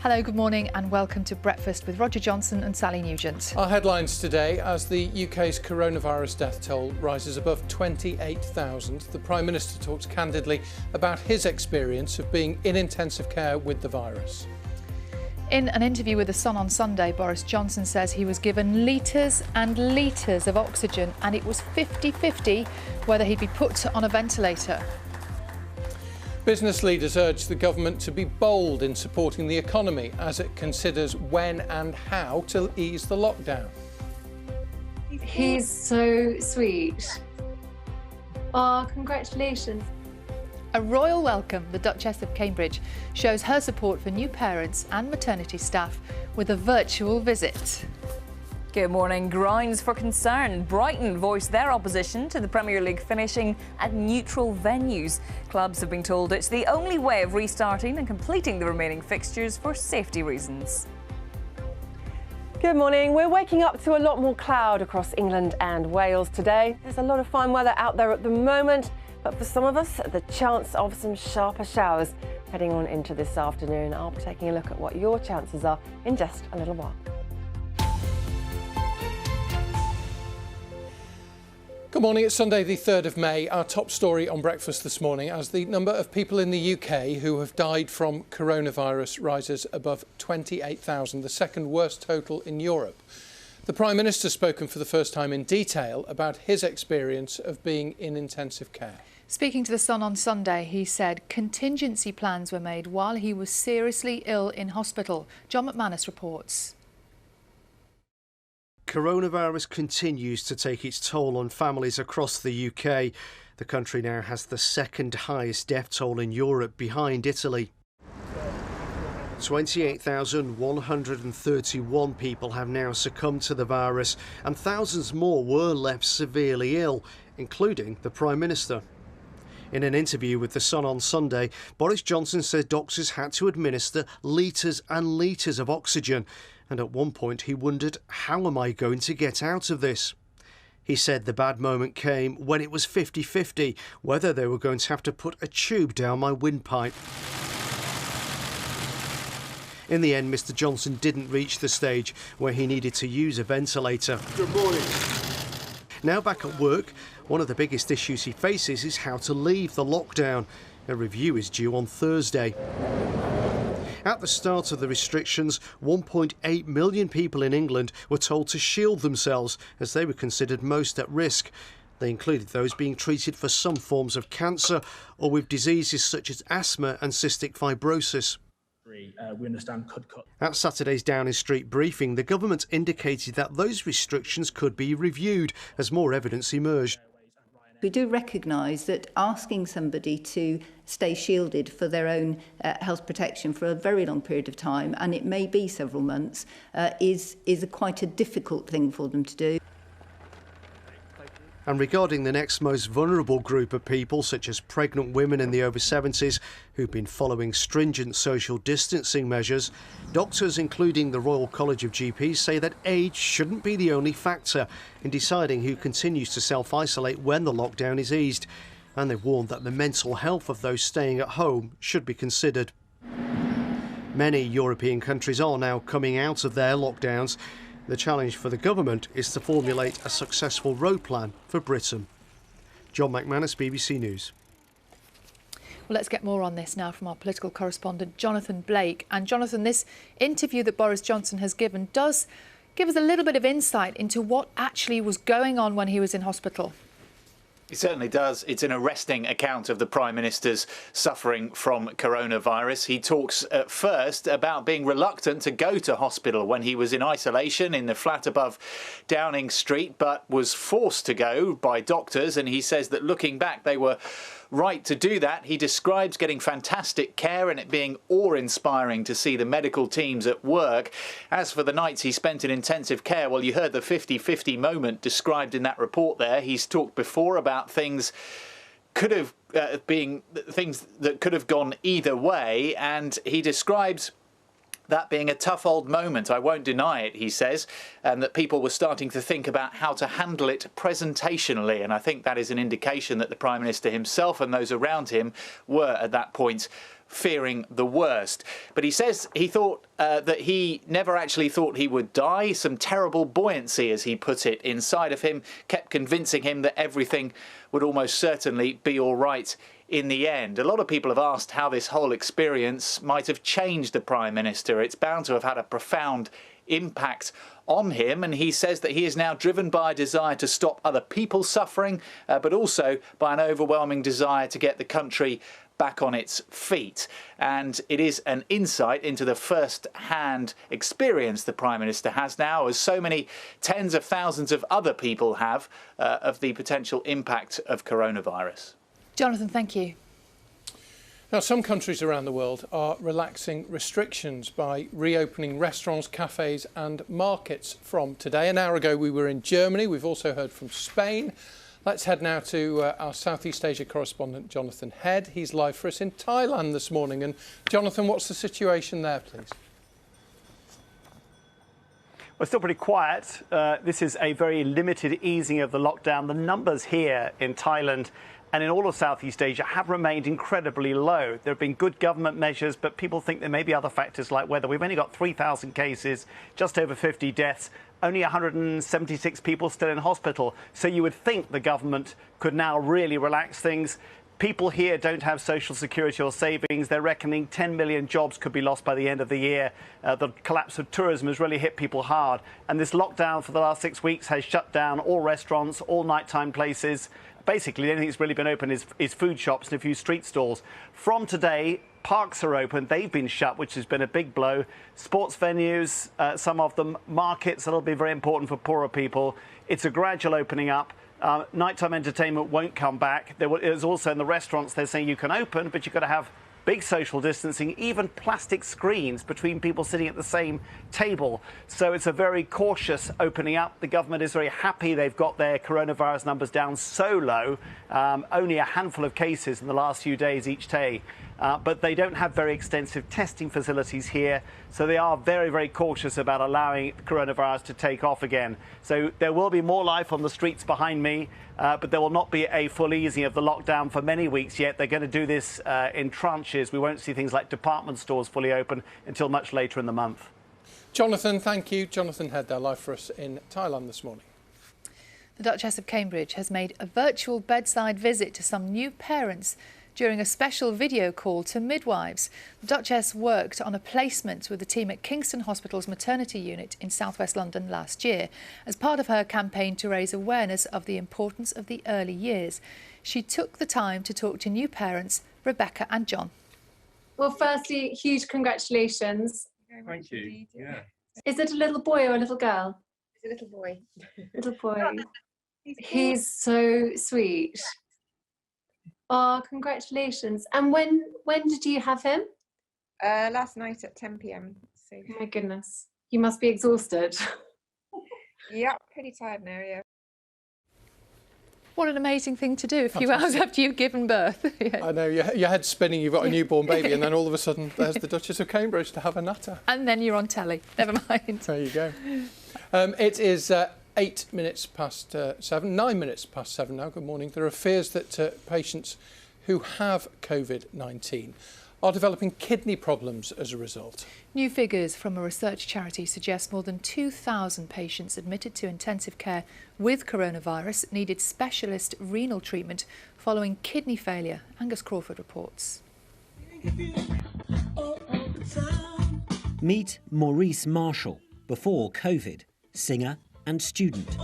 Hello, good morning and welcome to Breakfast with Roger Johnson and Sally Nugent. Our headlines today: as the UK's coronavirus death toll rises above 28,000, the Prime Minister talks candidly about his experience of being in intensive care with the virus. In an interview with The Sun on Sunday, Boris Johnson says he was given litres and litres of oxygen and it was 50-50 whether he'd be put on a ventilator. Business leaders urge the government to be bold in supporting the economy as it considers when and how to ease the lockdown. He's so sweet. Oh, congratulations. A royal welcome, the Duchess of Cambridge shows her support for new parents and maternity staff with a virtual visit. Good morning. Grounds for concern. Brighton voiced their opposition to the Premier League finishing at neutral venues. Clubs have been told it's the only way of restarting and completing the remaining fixtures for safety reasons. Good morning. We're waking up to a lot more cloud across England and Wales today. There's a lot of fine weather out there at the moment, but for some of us, the chance of some sharper showers heading on into this afternoon. I'll be taking a look at what your chances are in just a little while. Good morning, it's Sunday the 3rd of May. Our top story on Breakfast this morning as the number of people in the UK who have died from coronavirus rises above 28,000, the second worst total in Europe. The Prime Minister's spoken for the first time in detail about his experience of being in intensive care. Speaking to The Sun on Sunday, he said contingency plans were made while he was seriously ill in hospital. John McManus reports. Coronavirus continues to take its toll on families across the UK. The country now has the second highest death toll in Europe, behind Italy. 28,131 people have now succumbed to the virus, and thousands more were left severely ill, including the Prime Minister. In an interview with The Sun on Sunday, Boris Johnson said doctors had to administer litres and litres of oxygen. And at one point he wondered, how am I going to get out of this? He said the bad moment came when it was 50-50 whether they were going to have to put a tube down my windpipe. In the end, Mr Johnson didn't reach the stage where he needed to use a ventilator. Good morning. Now back at work, one of the biggest issues he faces is how to leave the lockdown. A review is due on Thursday. At the start of the restrictions, 1.8 million people in England were told to shield themselves as they were considered most at risk. They included those being treated for some forms of cancer or with diseases such as asthma and cystic fibrosis. We understand could cut. At Saturday's Downing Street briefing, the government indicated that those restrictions could be reviewed as more evidence emerged. We do recognise that asking somebody to stay shielded for their own health protection for a very long period of time, and it may be several months, is quite a difficult thing for them to do. And regarding the next most vulnerable group of people, such as pregnant women in the over 70s who've been following stringent social distancing measures, doctors, including the Royal College of GPs, say that age shouldn't be the only factor in deciding who continues to self-isolate when the lockdown is eased. And they've warned that the mental health of those staying at home should be considered. Many European countries are now coming out of their lockdowns. The challenge for the government is to formulate a successful road plan for Britain. John McManus, BBC News. Well, let's get more on this now from our political correspondent, Jonathan Blake. And Jonathan, this interview that Boris Johnson has given does give us a little bit of insight into what actually was going on when he was in hospital. It certainly does. It's an arresting account of the Prime Minister's suffering from coronavirus. He talks at first about being reluctant to go to hospital when he was in isolation in the flat above Downing Street, but was forced to go by doctors. And he says that looking back, they were right to do that. He describes getting fantastic care and it being awe-inspiring to see the medical teams at work. As for the nights he spent in intensive care, well, you heard the 50-50 moment described in that report there. He's talked before about things could have things that could have gone either way, and he describes that being a tough old moment. I won't deny it, he says, and that people were starting to think about how to handle it presentationally. And I think that is an indication that the Prime Minister himself and those around him were at that point fearing the worst. But he says he thought that he never actually thought he would die. Some terrible buoyancy, as he put it, inside of him kept convincing him that everything would almost certainly be all right in the end. A lot of people have asked how this whole experience might have changed the Prime Minister. It's bound to have had a profound impact on him, and he says that he is now driven by a desire to stop other people suffering, but also by an overwhelming desire to get the country back on its feet. And it is an insight into the first-hand experience the Prime Minister has now, as so many tens of thousands of other people have, of the potential impact of coronavirus. Jonathan, thank you. Now, some countries around the world are relaxing restrictions by reopening restaurants, cafes and markets from today. An hour ago we were in Germany. We've also heard from Spain. Let's head now to our Southeast Asia correspondent, Jonathan Head. He's live for us in Thailand this morning. And Jonathan, what's the situation there, please? Well, it's still pretty quiet. This is a very limited easing of the lockdown. The numbers here in Thailand and in all of Southeast Asia have remained incredibly low. There have been good government measures, but people think there may be other factors like weather. We've only got 3,000 cases, just over 50 deaths, only 176 people still in hospital. So you would think the government could now really relax things. People here don't have social security or savings. They're reckoning 10 million jobs could be lost by the end of the year. The collapse of tourism has really hit people hard. And this lockdown for the last 6 weeks has shut down all restaurants, all nighttime places. Basically, the only thing that's really been open is food shops and a few street stalls. From today, parks are open. They've been shut, which has been a big blow. Sports venues, some of them, markets, that'll be very important for poorer people. It's a gradual opening up. Nighttime entertainment won't come back. There's also in the restaurants, they're saying you can open, but you've got to have big social distancing, even plastic screens between people sitting at the same table. So it's a very cautious opening up. The government is very happy they've got their coronavirus numbers down so low, only a handful of cases in the last few days each day. But they don't have very extensive testing facilities here, so they are very, very cautious about allowing coronavirus to take off again. So there will be more life on the streets behind me, but there will not be a full easing of the lockdown for many weeks yet. They're going to do this in tranches. We won't see things like department stores fully open until much later in the month. Jonathan, thank you. Jonathan Head there live for us in Thailand this morning. The Duchess of Cambridge has made a virtual bedside visit to some new parents during a special video call to midwives. The Duchess worked on a placement with the team at Kingston Hospital's maternity unit in southwest London last year as part of her campaign to raise awareness of the importance of the early years. She took the time to talk to new parents, Rebecca and John. Well, firstly, huge congratulations. Thank you. Yeah. Is it a little boy or a little girl? It's a little boy. Little boy. He's so sweet. Oh, congratulations. And when did you have him? Last night at 10 p.m. So. Oh my goodness. You must be exhausted. Yeah, pretty tired now, yeah. What an amazing thing to do a few hours after you've given birth. Yeah. I know, your head's spinning, you've got a newborn baby, and then all of a sudden there's the Duchess of Cambridge to have a natter. And then you're on telly. Never mind. There you go. It is 9 minutes past 7 now. Good morning. There are fears that patients who have COVID-19 are developing kidney problems as a result. New figures from a research charity suggest more than 2,000 patients admitted to intensive care with coronavirus needed specialist renal treatment following kidney failure. Angus Crawford reports. Meet Maurice Marshall, before COVID, singer and student.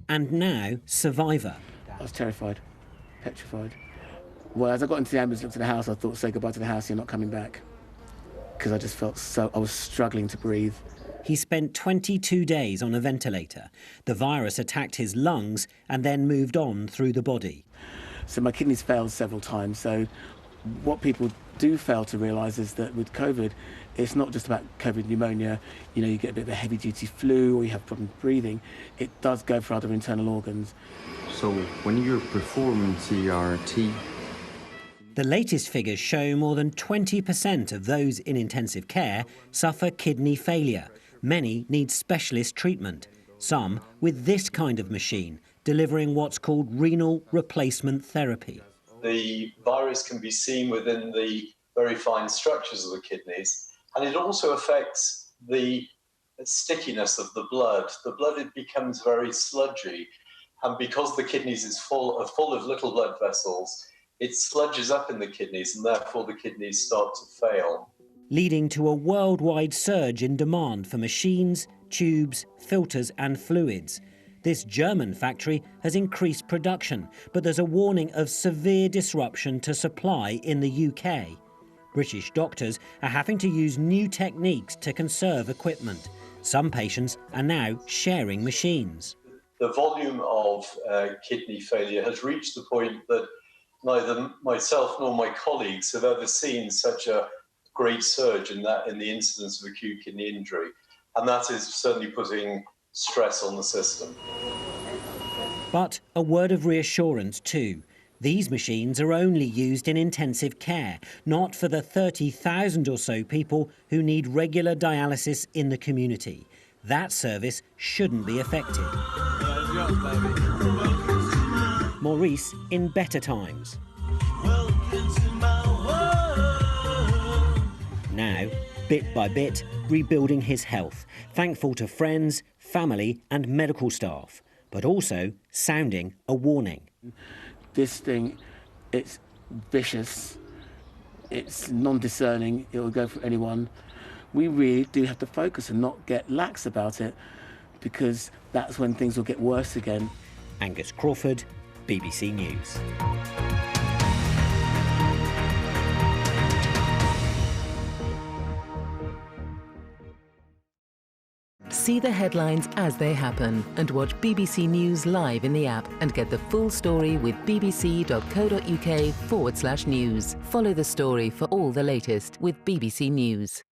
And now, survivor. I was terrified, petrified. Well, as I got into the ambulance, looked at the house, I thought, say goodbye to the house, you're not coming back. Because I just felt I was struggling to breathe. He spent 22 days on a ventilator. The virus attacked his lungs and then moved on through the body. So my kidneys failed several times. So what people do fail to realise is that with COVID, it's not just about COVID pneumonia. You know, you get a bit of a heavy-duty flu or you have problems breathing. It does go for other internal organs. So when you're performing CRT... The latest figures show more than 20% of those in intensive care suffer kidney failure. Many need specialist treatment, some with this kind of machine, delivering what's called renal replacement therapy. The virus can be seen within the very fine structures of the kidneys, and it also affects the stickiness of the blood. The blood, it becomes very sludgy, and because the kidneys are full of little blood vessels, it sludges up in the kidneys, and therefore the kidneys start to fail. Leading to a worldwide surge in demand for machines, tubes, filters and fluids. This German factory has increased production, but there's a warning of severe disruption to supply in the UK. British doctors are having to use new techniques to conserve equipment. Some patients are now sharing machines. The volume of kidney failure has reached the point that neither myself nor my colleagues have ever seen such a great surge in the incidence of acute kidney injury, and that is certainly putting stress on the system. But a word of reassurance too. These machines are only used in intensive care, not for the 30,000 or so people who need regular dialysis in the community. That service shouldn't be affected. Maurice in better times. Now, bit by bit, rebuilding his health, thankful to friends, family and medical staff, but also sounding a warning. This thing, it's vicious, it's non-discerning, it will go for anyone. We really do have to focus and not get lax about it, because that's when things will get worse again. Angus Crawford, BBC News. See the headlines as they happen and watch BBC News live in the app and get the full story with bbc.co.uk/news. Follow the story for all the latest with BBC News.